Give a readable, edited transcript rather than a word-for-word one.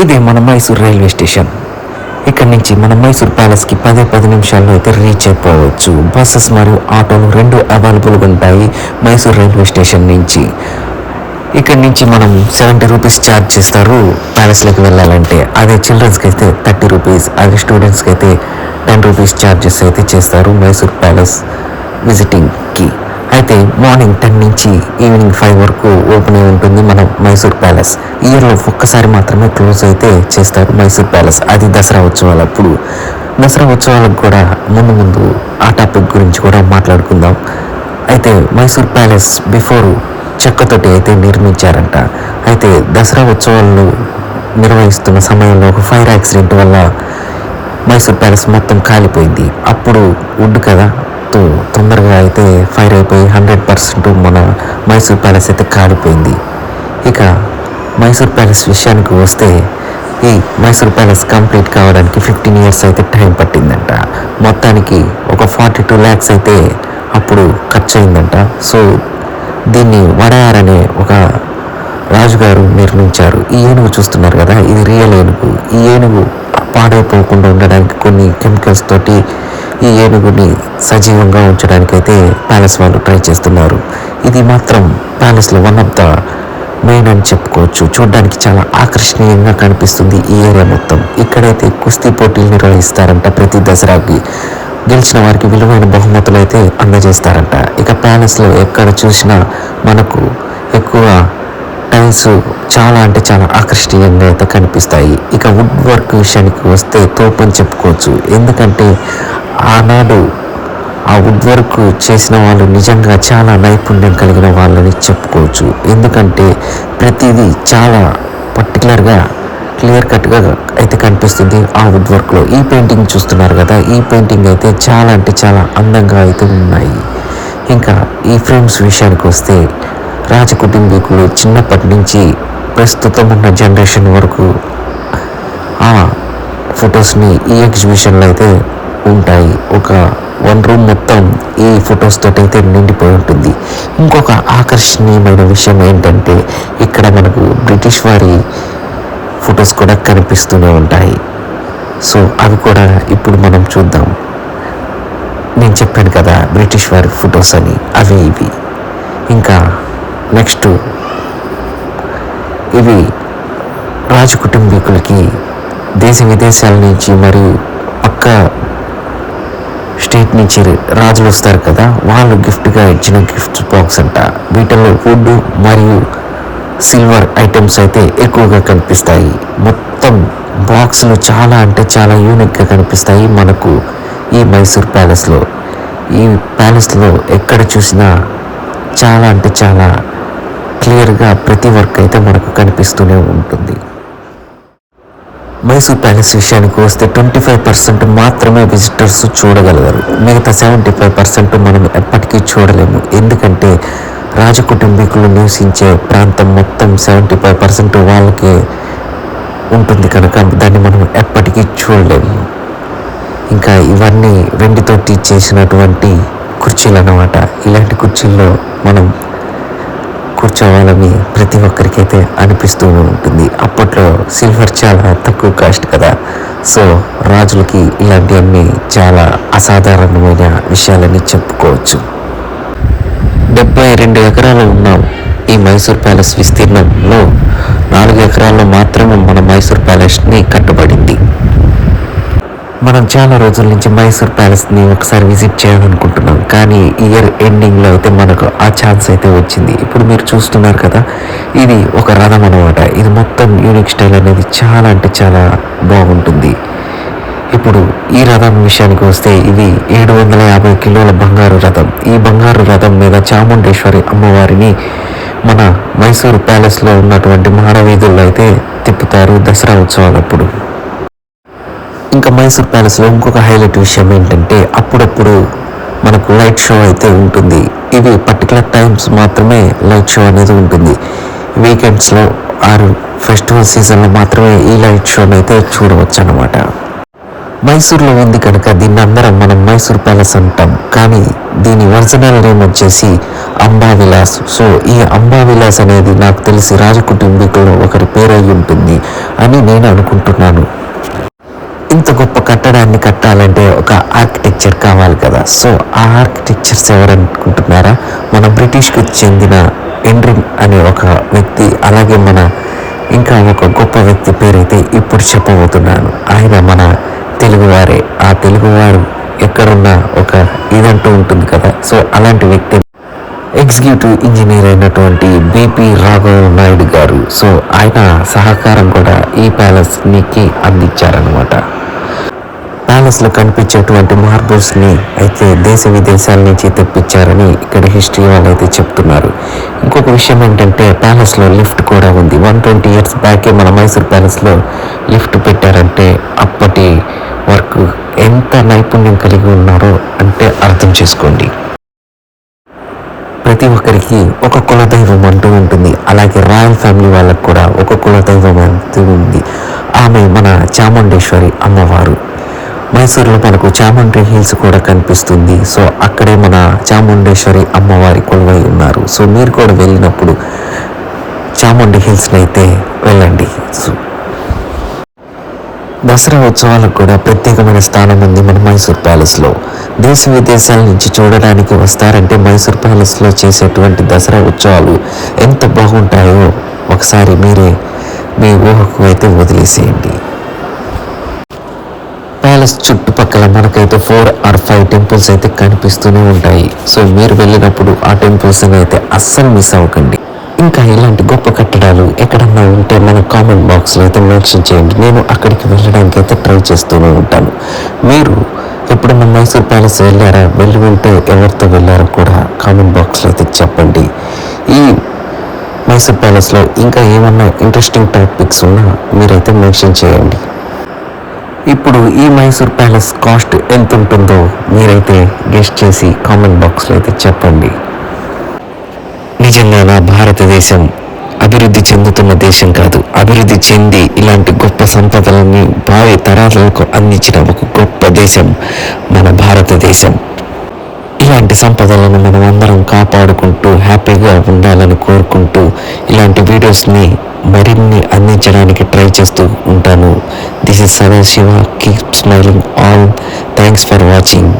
ఇది మన Mysore railway station. ఇక్కడ నుంచి మన మైసూర్ ప్యాలెస్కి 10 నిమిషాల్లో అయితే రీచ్ అయిపోవచ్చు. బస్సెస్ మరియు ఆటోలు రెండు అవైలబుల్గా ఉంటాయి మైసూర్ రైల్వే స్టేషన్ నుంచి. ఇక్కడ నుంచి మనం 70 రూపీస్ ఛార్జ్ చేస్తారు ప్యాలెస్లోకి వెళ్ళాలంటే. అదే చిల్డ్రన్స్కి అయితే 30 రూపీస్, అదే స్టూడెంట్స్కి అయితే 10 రూపీస్ ఛార్జెస్ అయితే చేస్తారు మైసూర్ ప్యాలెస్ విజిటింగ్కి. అయితే మార్నింగ్ 10 నుంచి ఈవినింగ్ 5 వరకు ఓపెన్ అయి ఉంటుంది మన మైసూర్ ప్యాలెస్. ఇయర్లో ఒక్కసారి మాత్రమే క్లోజ్ అయితే చేస్తారు మైసూర్ ప్యాలెస్, అది దసరా ఉత్సవాలప్పుడు. దసరా ఉత్సవాలకు కూడా ముందు ఆ టాపిక్ గురించి కూడా మాట్లాడుకుందాం. అయితే మైసూర్ ప్యాలెస్ బిఫోర్ చెక్కతోటి అయితే నిర్మించారంట. అయితే దసరా ఉత్సవాలు నిర్వహిస్తున్న సమయంలో ఒక ఫైర్ యాక్సిడెంట్ వల్ల మైసూర్ ప్యాలెస్ మొత్తం కాలిపోయింది. అప్పుడు వుడ్ కదా తొందరగా అయితే ఫైర్ అయిపోయి 100% మన మైసూర్ ప్యాలెస్ అయితే కాలిపోయింది. ఇక మైసూర్ ప్యాలెస్ విషయానికి వస్తే, ఈ మైసూర్ ప్యాలెస్ కంప్లీట్ కావడానికి 15 ఇయర్స్ అయితే టైం పట్టిందంట. మొత్తానికి ఒక 42 lakhs అయితే అప్పుడు ఖర్చు అయిందంట. సో దీన్ని వడయార్ అనే ఒక రాజుగారు నిర్మించారు. ఈ ఏనుగు చూస్తున్నారు కదా, ఇది రియల్ ఏనుగు. ఈ ఏనుగు పాడైపోకుండా ఉండడానికి కొన్ని కెమికల్స్ తోటి ఈ ఏనుగుని సజీవంగా ఉంచడానికి అయితే ప్యాలెస్ వాళ్ళు ట్రై చేస్తున్నారు. ఇది మాత్రం ప్యాలెస్లో వన్ ఆఫ్ ద మెయిన్ అని చెప్పుకోవచ్చు. చూడడానికి చాలా ఆకర్షణీయంగా కనిపిస్తుంది ఈ ఏరియా మొత్తం. ఇక్కడైతే కుస్తీ పోటీలు నిర్వహిస్తారంట ప్రతి దసరాకి. గెలిచిన వారికి విలువైన బహుమతులు అయితే అందజేస్తారంట. ఇక ప్యాలెస్లో ఎక్కడ చూసినా మనకు ఎక్కువ టైల్స్ చాలా అంటే చాలా ఆకర్షణీయంగా అయితే కనిపిస్తాయి. ఇక వుడ్ వర్క్ విషయానికి వస్తే తోపని చెప్పుకోవచ్చు. ఎందుకంటే ఆనాడు ఆ వుడ్ వర్క్ చేసిన వాళ్ళు నిజంగా చాలా నైపుణ్యం కలిగిన వాళ్ళని చెప్పుకోవచ్చు. ఎందుకంటే ప్రతిదీ చాలా పర్టికులర్గా క్లియర్ కట్గా అయితే కనిపిస్తుంది ఆ వుడ్ వర్క్లో. ఈ పెయింటింగ్ చూస్తున్నారు కదా, ఈ పెయింటింగ్ అయితే చాలా అంటే చాలా అందంగా అయితే ఉన్నాయి. ఇంకా ఈ ఫ్రేమ్స్ విషయానికి వస్తే రాజకుటుంబీకులు చిన్నప్పటి నుంచి ప్రస్తుతం ఉన్న జనరేషన్ వరకు ఆ ఫొటోస్ని ఈ ఎగ్జిబిషన్లో అయితే ఉంటాయి. ఒక 1 రూమ్ మొత్తం ఈ ఫొటోస్ తోటి అయితే నిండిపోయి ఉంటుంది. ఇంకొక ఆకర్షణీయమైన విషయం ఏంటంటే, ఇక్కడ మనకు బ్రిటిష్ వారి ఫొటోస్ కూడా కనిపిస్తూనే ఉంటాయి. సో అవి కూడా ఇప్పుడు మనం చూద్దాం. నేను చెప్పాను కదా బ్రిటిష్ వారి ఫొటోస్ అని, అవి ఇవి. ఇంకా నెక్స్ట్ ఇవి రాజు కుటుంబీకులకి దేశ విదేశాల నుంచి మరియు పక్క స్టేట్ నుంచి రాజులు వస్తారు కదా, వాళ్ళు గిఫ్ట్గా ఇచ్చిన గిఫ్ట్ బాక్స్ అంట. వీటిలో వుడ్ మరియు సిల్వర్ ఐటమ్స్ అయితే ఎక్కువగా కనిపిస్తాయి. మొత్తం బాక్సులు చాలా అంటే చాలా యూనిక్గా కనిపిస్తాయి మనకు ఈ మైసూర్ ప్యాలెస్లో. ఈ ప్యాలెస్లో ఎక్కడ చూసినా చాలా అంటే చాలా క్లియర్గా ప్రతి వర్క్ అయితే మనకు కనిపిస్తూనే ఉంటుంది. మైసూర్ ప్యాలెస్ విషయానికి వస్తే 25% మాత్రమే విజిటర్స్ చూడగలరు. మిగతా 75% మనం ఎప్పటికీ చూడలేము. ఎందుకంటే రాజకుటుంబీకులు నివసించే ప్రాంతం మొత్తం 75% వాళ్ళకే ఉంటుంది కనుక దాన్ని మనం ఎప్పటికీ చూడలేము. ఇంకా ఇవన్నీ వెండితోటి చేసినటువంటి కుర్చీలు అన్నమాట. ఇలాంటి కుర్చీల్లో మనం కూర్చోవాలని ప్రతి ఒక్కరికైతే అనిపిస్తూ ఉంటుంది. అప్పట్లో సిల్వర్ చాలా తక్కువ కాస్ట్ కదా, సో రాజులకి ఇలాంటివన్నీ చాలా అసాధారణమైన విషయాలని చెప్పుకోవచ్చు. 72 ఎకరాలు ఉన్న ఈ మైసూర్ ప్యాలెస్ విస్తీర్ణంలో 4 ఎకరాల్లో మాత్రమే మన మైసూర్ ప్యాలెస్ని కట్టబడింది. మనం చాలా రోజుల నుంచి మైసూర్ ప్యాలెస్ని ఒకసారి విజిట్ చేయాలనుకుంటున్నాం, కానీ ఇయర్ ఎండింగ్లో అయితే మనకు ఆ ఛాన్స్ అయితే వచ్చింది. ఇప్పుడు మీరు చూస్తున్నారు కదా, ఇది ఒక రథం అన్నమాట. ఇది మొత్తం యూనిక్ స్టైల్ అనేది చాలా అంటే చాలా బాగుంటుంది. ఇప్పుడు ఈ రథం విషయానికి వస్తే ఇది 750 కిలోల బంగారు రథం. ఈ బంగారు రథం మీద చాముండేశ్వరి అమ్మవారిని మన మైసూర్ ప్యాలెస్లో ఉన్నటువంటి మాడవీధుల్లో అయితే తిప్పుతారు దసరా ఉత్సవాలప్పుడు. ఇంకా మైసూర్ ప్యాలెస్లో ఇంకొక హైలైట్ విషయం ఏంటంటే, అప్పుడప్పుడు మనకు లైట్ షో అయితే ఉంటుంది. ఇవి పర్టికులర్ టైమ్స్ మాత్రమే లైట్ షో అనేది ఉంటుంది. వీకెండ్స్లో ఆరు ఫెస్టివల్ సీజన్లో మాత్రమే ఈ లైట్ షోని అయితే చూడవచ్చు అన్నమాట. మైసూర్లో ఉంది కనుక దీన్ని అందరం మనం మైసూర్ ప్యాలెస్ అంటాం. కానీ దీని ఒరిజినల్ నేమ్ వచ్చేసి అంబావిలాస్. సో ఈ అంబావిలాస్ అనేది నాకు తెలిసి రాజకుటుంబీకుల్లో ఒకరి పేరు అయి ఉంటుంది అని నేను అనుకుంటున్నాను. ఇంత గొప్ప కట్టడాన్ని కట్టాలంటే ఒక ఆర్కిటెక్చర్ కావాలి కదా. సో ఆ ఆర్కిటెక్చర్స్ ఎవరనుకుంటున్నారా? మన బ్రిటిష్కు చెందిన ఎండ్రిన్ అనే ఒక వ్యక్తి, అలాగే మన ఇంకా ఒక గొప్ప వ్యక్తి పేరైతే ఇప్పుడు చెప్పబోతున్నాను. ఆయన మన తెలుగువారే. ఆ తెలుగువారు ఎక్కడున్నా ఒక ఇదంటూ ఉంటుంది కదా. సో అలాంటి వ్యక్తి ఎగ్జిక్యూటివ్ ఇంజనీర్ అయినటువంటి బిపి రాఘవ నాయుడు గారు. సో ఆయన సహకారం కూడా ఈ ప్యాలెస్కి అందించారనమాట. ప్యాలెస్లో కనిపించేటువంటి మార్బుల్స్ని అయితే దేశ విదేశాల నుంచి తెప్పించారని ఇక్కడ హిస్టరీ వాళ్ళు అయితే చెప్తున్నారు. ఇంకొక విషయం ఏంటంటే ప్యాలెస్లో లిఫ్ట్ కూడా ఉంది. 120 years బ్యాకే మన మైసూర్ ప్యాలెస్లో లిఫ్ట్ పెట్టారంటే అప్పటి వరకు ఎంత నైపుణ్యం కలిగి ఉన్నారో అంటే అర్థం చేసుకోండి. ప్రతి ఒక్కరికి ఒక కులదైవం అంటూ ఉంటుంది. అలాగే రాయల్ ఫ్యామిలీ వాళ్ళకు కూడా ఒక కులదైవం అంటూ ఉంది. ఆమె మన చాముండేశ్వరి అమ్మవారు. మైసూర్లో మనకు చాముండ్రి హిల్స్ కూడా కనిపిస్తుంది. సో అక్కడే మన చాముండేశ్వరి అమ్మవారి కొలువై ఉన్నారు. సో మీరు కూడా వెళ్ళినప్పుడు చాముండి హిల్స్ని అయితే వెళ్ళండి. సో దసరా ఉత్సవాలకు కూడా ప్రత్యేకమైన స్థానం ఉంది మన మైసూర్ ప్యాలెస్లో. దేశ విదేశాల నుంచి చూడడానికి వస్తారంటే మైసూర్ ప్యాలెస్లో చేసేటువంటి దసరా ఉత్సవాలు ఎంత బాగుంటాయో ఒకసారి మీరే మీ ఊహకు అయితే వదిలేసేయండి. ప్యాలెస్ చుట్టుపక్కల మనకైతే 4 or 5 టెంపుల్స్ అయితే కనిపిస్తూనే ఉంటాయి. సో మీరు వెళ్ళినప్పుడు ఆ టెంపుల్స్ని అయితే అస్సలు మిస్ అవ్వకండి. ఇంకా ఇలాంటి గొప్ప కట్టడాలు ఎక్కడన్నా ఉంటే మన కామెంట్ బాక్స్లో అయితే మెన్షన్ చేయండి. నేను అక్కడికి వెళ్ళడానికి అయితే ట్రై చేస్తూనే ఉంటాను. మీరు ఎప్పుడన్నా మైసూర్ ప్యాలెస్ వెళ్ళారా? వెళ్ళి ఉంటే ఎవరితో వెళ్ళారో కూడా కామెంట్ బాక్స్లో అయితే చెప్పండి. ఈ మైసూర్ ప్యాలెస్లో ఇంకా ఏమన్నా ఇంట్రెస్టింగ్ టాపిక్స్ ఉన్నా మీరైతే మెన్షన్ చేయండి. ఇప్పుడు ఈ మైసూర్ ప్యాలెస్ కాస్ట్ ఎంత ఉంటుందో మీరైతే గెస్ట్ చేసి కామెంట్ బాక్స్లో అయితే చెప్పండి. నిజంగా నా భారతదేశం అభివృద్ధి చెందుతున్న దేశం కాదు, అభివృద్ధి చెంది ఇలాంటి గొప్ప సంపదలని భావి తరాలకు అందించిన ఒక గొప్ప దేశం మన భారతదేశం. ఇలాంటి సంపదలను మనం అందరం కాపాడుకుంటూ హ్యాపీగా ఉండాలని కోరుకుంటూ ఇలాంటి వీడియోస్ని మరిన్ని అందించడానికి ట్రై చేస్తూ ఉంటాను. This is Sadashiva. Keep smiling all. Thanks for watching.